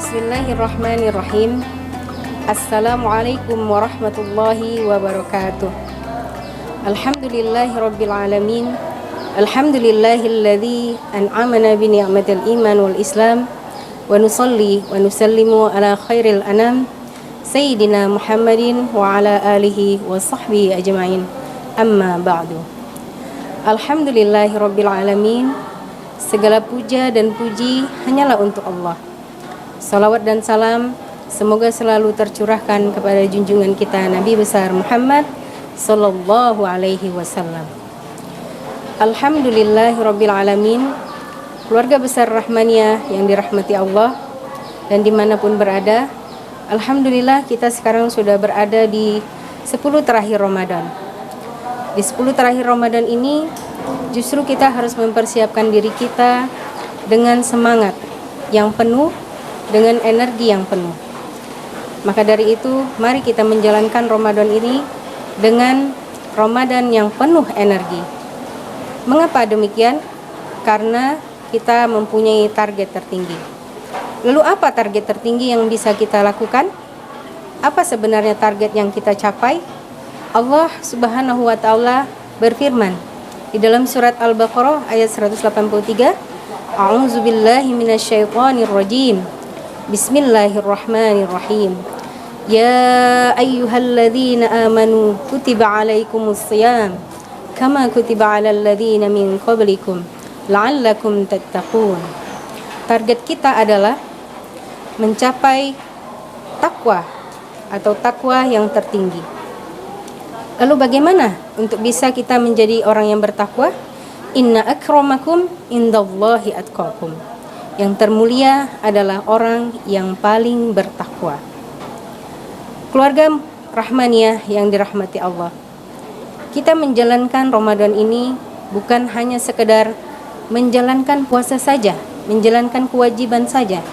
Bismillahirrahmanirrahim. Assalamualaikum warahmatullahi wabarakatuh. Alhamdulillahirabbil alamin. Alhamdulillahilladzi an'amana bi ni'matil iman wal islam wa nusalli wa nusallimu ala khairil anam sayyidina Muhammadin wa ala alihi wa sahbihi ajma'in. Amma ba'du. Alhamdulillahirabbil alamin. Segala puja dan puji hanyalah untuk Allah. Salawat dan salam semoga selalu tercurahkan kepada junjungan kita Nabi besar Muhammad sallallahu alaihi wasallam. Alhamdulillahirabbil alamin. Keluarga besar Rahmaniyah yang dirahmati Allah dan dimanapun berada, alhamdulillah kita sekarang sudah berada di 10 terakhir Ramadan. Di 10 terakhir Ramadan ini justru kita harus mempersiapkan diri kita dengan semangat yang penuh, dengan energi yang penuh. Maka dari itu, mari kita menjalankan Ramadan ini dengan Ramadan yang penuh energi. Mengapa demikian? Karena kita mempunyai target tertinggi. Lalu apa target tertinggi yang bisa kita lakukan? Apa sebenarnya target yang kita capai? Allah Subhanahu wa taala berfirman di dalam surat Al-Baqarah ayat 183, A'udzubillahi minasyaitonirrajim. Bismillahirrahmanirrahim. Ya ayyuhalladzina amanu kutiba alaikumus shiyam kama kutiba alal ladzina min qablikum la'allakum tattaqun. Target kita adalah mencapai takwa atau takwa yang tertinggi. Lalu bagaimana untuk bisa kita menjadi orang yang bertakwa? Inna akramakum indallahi atqakum. Yang termulia adalah orang yang paling bertakwa. Keluarga Rahmaniyah yang dirahmati Allah, kita menjalankan Ramadan ini bukan hanya sekedar menjalankan puasa saja, menjalankan kewajiban saja,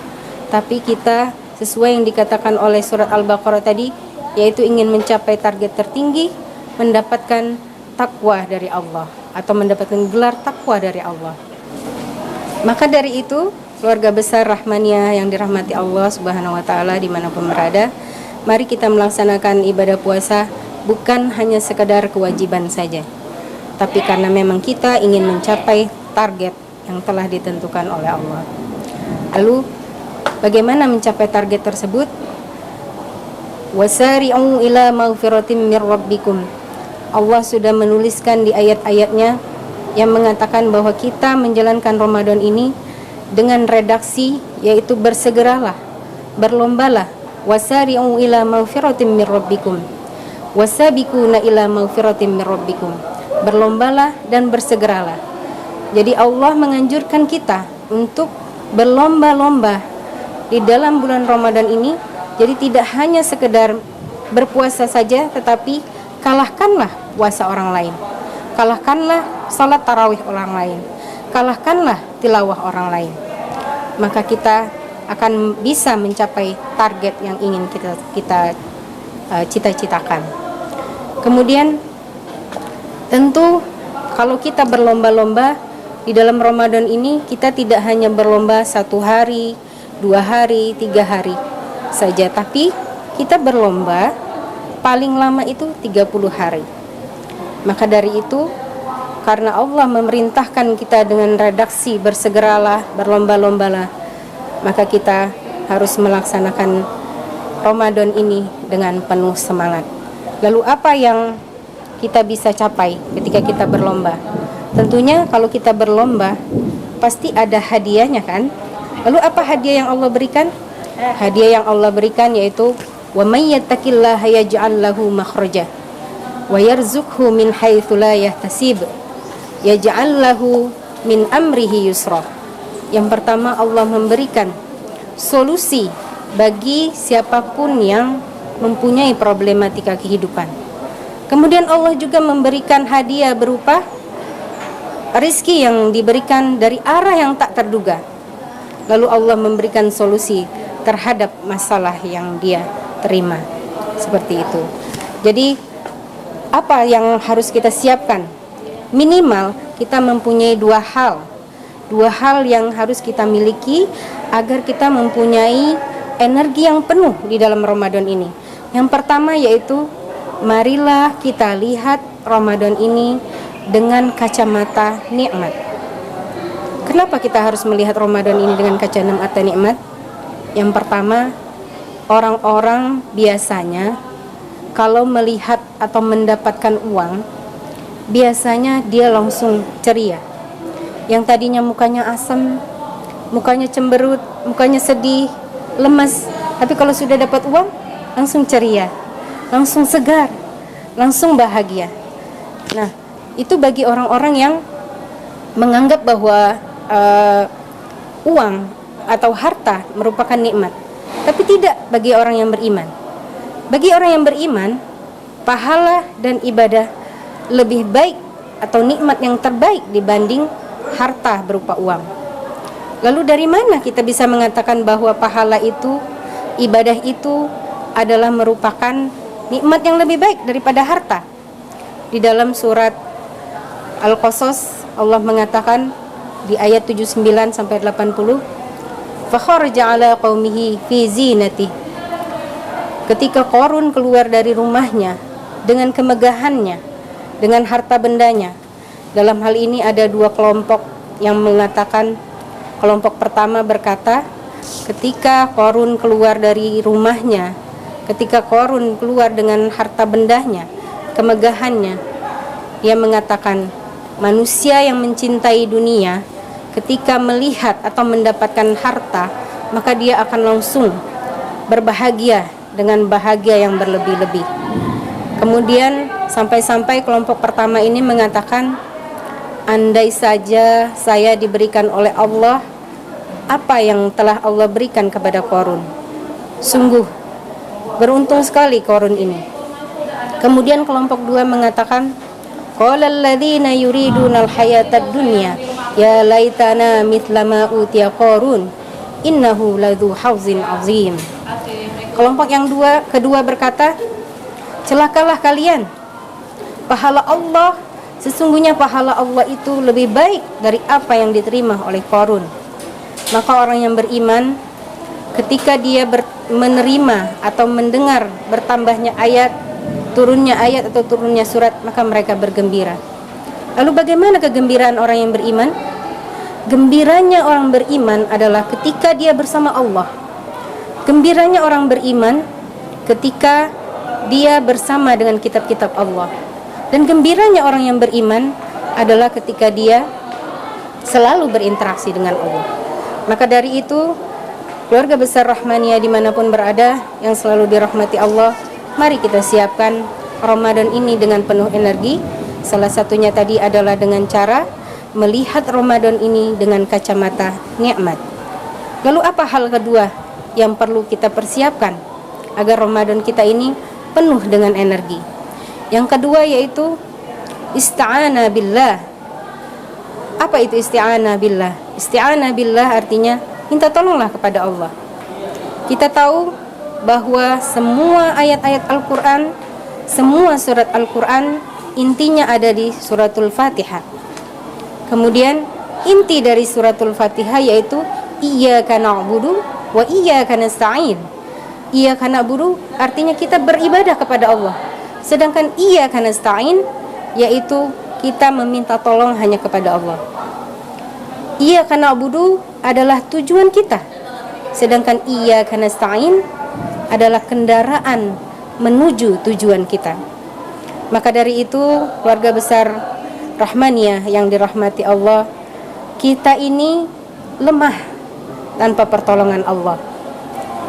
tapi kita sesuai yang dikatakan oleh surat Al-Baqarah tadi, yaitu ingin mencapai target tertinggi, mendapatkan takwa dari Allah atau mendapatkan gelar takwa dari Allah. Maka dari itu, keluarga besar Rahmaniyah yang dirahmati Allah Subhanahu wa taala dimanapun berada, mari kita melaksanakan ibadah puasa bukan hanya sekadar kewajiban saja, tapi karena memang kita ingin mencapai target yang telah ditentukan oleh Allah. Lalu bagaimana mencapai target tersebut? Wasari'u ila maghfiratin mir rabbikum. Allah sudah menuliskan di ayat-ayatnya yang mengatakan bahwa kita menjalankan Ramadan ini dengan redaksi, yaitu bersegeralah, berlombalah. Wasari'u ila maghfiratin mir rabbikum wasabiquna ila maghfiratin mir rabbikum. Berlombalah dan bersegeralah. Jadi Allah menganjurkan kita untuk berlomba-lomba di dalam bulan Ramadan ini. Jadi tidak hanya sekedar berpuasa saja, tetapi kalahkanlah puasa orang lain, kalahkanlah salat tarawih orang lain, kalahkanlah tilawah orang lain. Maka kita akan bisa mencapai target yang ingin kita cita-citakan. Kemudian tentu kalau kita berlomba-lomba di dalam Ramadan ini, kita tidak hanya berlomba 1 hari, 2 hari, 3 hari saja, tapi kita berlomba paling lama itu 30 hari. Maka dari itu, karena Allah memerintahkan kita dengan redaksi bersegeralah, berlomba-lombalah, maka kita harus melaksanakan Ramadan ini dengan penuh semangat. Lalu apa yang kita bisa capai ketika kita berlomba? Tentunya kalau kita berlomba pasti ada hadiahnya kan? Lalu apa hadiah yang Allah berikan? Hadiah yang Allah berikan yaitu wa may yattaqillaha yaj'al lahu makhraja wa yarzuqhu min haitsu la yahtasib yaj'al lahu min amrihi yusra. Yang pertama, Allah memberikan solusi bagi siapapun yang mempunyai problematika kehidupan. Kemudian Allah juga memberikan hadiah berupa rizki yang diberikan dari arah yang tak terduga. Lalu Allah memberikan solusi terhadap masalah yang dia terima. Seperti itu. Jadi apa yang harus kita siapkan? Minimal kita mempunyai dua hal yang harus kita miliki agar kita mempunyai energi yang penuh di dalam Ramadan ini. Yang pertama yaitu marilah kita lihat Ramadan ini dengan kacamata nikmat. Kenapa kita harus melihat Ramadan ini dengan kacamata nikmat? Yang pertama, orang-orang biasanya kalau melihat atau mendapatkan uang, biasanya dia langsung ceria. Yang tadinya mukanya asam, mukanya cemberut, mukanya sedih, lemas, tapi kalau sudah dapat uang, langsung ceria, langsung segar, langsung bahagia. Nah, itu bagi orang-orang yang menganggap bahwa uang atau harta merupakan nikmat. Tapi tidak bagi orang yang beriman. Bagi orang yang beriman, pahala dan ibadah lebih baik atau nikmat yang terbaik dibanding harta berupa uang. Lalu dari mana kita bisa mengatakan bahwa pahala itu, ibadah itu adalah merupakan nikmat yang lebih baik daripada harta? Di dalam surat Al-Qasas Allah mengatakan di ayat 79 sampai 80, fa kharaja ala qaumihi fi zinati. Ketika Qarun keluar dari rumahnya dengan kemegahannya, dengan harta bendanya. Dalam hal ini ada dua kelompok yang mengatakan. Kelompok pertama berkata, ketika Qarun keluar dari rumahnya, ketika Qarun keluar dengan harta bendanya, kemegahannya, dia mengatakan, manusia yang mencintai dunia ketika melihat atau mendapatkan harta, maka dia akan langsung berbahagia dengan bahagia yang berlebih-lebih. Kemudian sampai-sampai kelompok pertama ini mengatakan, andai saja saya diberikan oleh Allah apa yang telah Allah berikan kepada Qarun. Sungguh beruntung sekali Qarun ini. Kemudian kelompok dua mengatakan, qala alladziina yuriduna al-hayatad dunya ya laitana mithla ma utiya Qarun innahu ladzu hauzin azim. Kelompok yang kedua berkata, celakalah kalian, pahala Allah, sesungguhnya pahala Allah itu lebih baik dari apa yang diterima oleh Qarun. Maka orang yang beriman ketika dia menerima atau mendengar bertambahnya ayat, turunnya ayat atau turunnya surat, maka mereka bergembira. Lalu bagaimana kegembiraan orang yang beriman? Gembiranya orang beriman adalah ketika dia bersama Allah. Gembiranya orang beriman ketika dia bersama dengan kitab-kitab Allah. Dan gembiranya orang yang beriman adalah ketika dia selalu berinteraksi dengan Allah. Maka dari itu, keluarga besar Rahmaniyah dimanapun berada yang selalu dirahmati Allah, mari kita siapkan Ramadan ini dengan penuh energi. Salah satunya tadi adalah dengan cara melihat Ramadan ini dengan kacamata nikmat. Lalu apa hal kedua yang perlu kita persiapkan agar Ramadan kita ini penuh dengan energi? Yang kedua yaitu isti'anah billah. Apa itu isti'anah billah? Isti'anah billah artinya minta tolonglah kepada Allah. Kita tahu bahwa semua ayat-ayat Al-Quran, semua surat Al-Quran intinya ada di suratul Fatihah. Kemudian inti dari suratul Fatihah yaitu iyyaka na'budu wa iyyaka nasta'in. Iyyaka na'budu artinya kita beribadah kepada Allah. Sedangkan iyyaka nasta'in yaitu kita meminta tolong hanya kepada Allah. Iyyaka na'budu adalah tujuan kita. Sedangkan iyyaka nasta'in adalah kendaraan menuju tujuan kita. Maka dari itu, keluarga besar Rahmaniyah yang dirahmati Allah, kita ini lemah tanpa pertolongan Allah.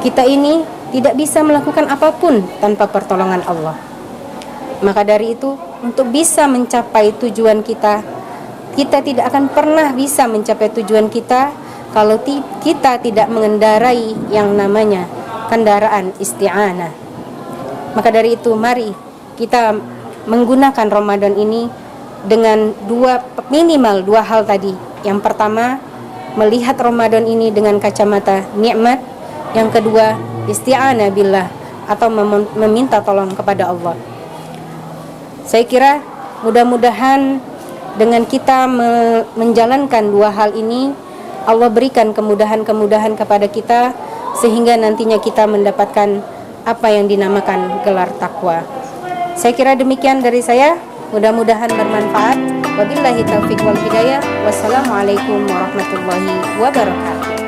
Kita ini tidak bisa melakukan apapun tanpa pertolongan Allah. Maka dari itu, untuk bisa mencapai tujuan kita, kita tidak akan pernah bisa mencapai tujuan kita kalau kita tidak mengendarai yang namanya kendaraan isti'anah. Maka dari itu, mari kita menggunakan Ramadan ini dengan minimal dua hal tadi. Yang pertama, melihat Ramadan ini dengan kacamata nikmat. Yang kedua, isti'anah billah atau meminta tolong kepada Allah. Saya kira mudah-mudahan dengan kita menjalankan dua hal ini, Allah berikan kemudahan-kemudahan kepada kita sehingga nantinya kita mendapatkan apa yang dinamakan gelar takwa. Saya kira demikian dari saya, mudah-mudahan bermanfaat. Wabillahi taufiq wal hidayah. Wassalamualaikum warahmatullahi wabarakatuh.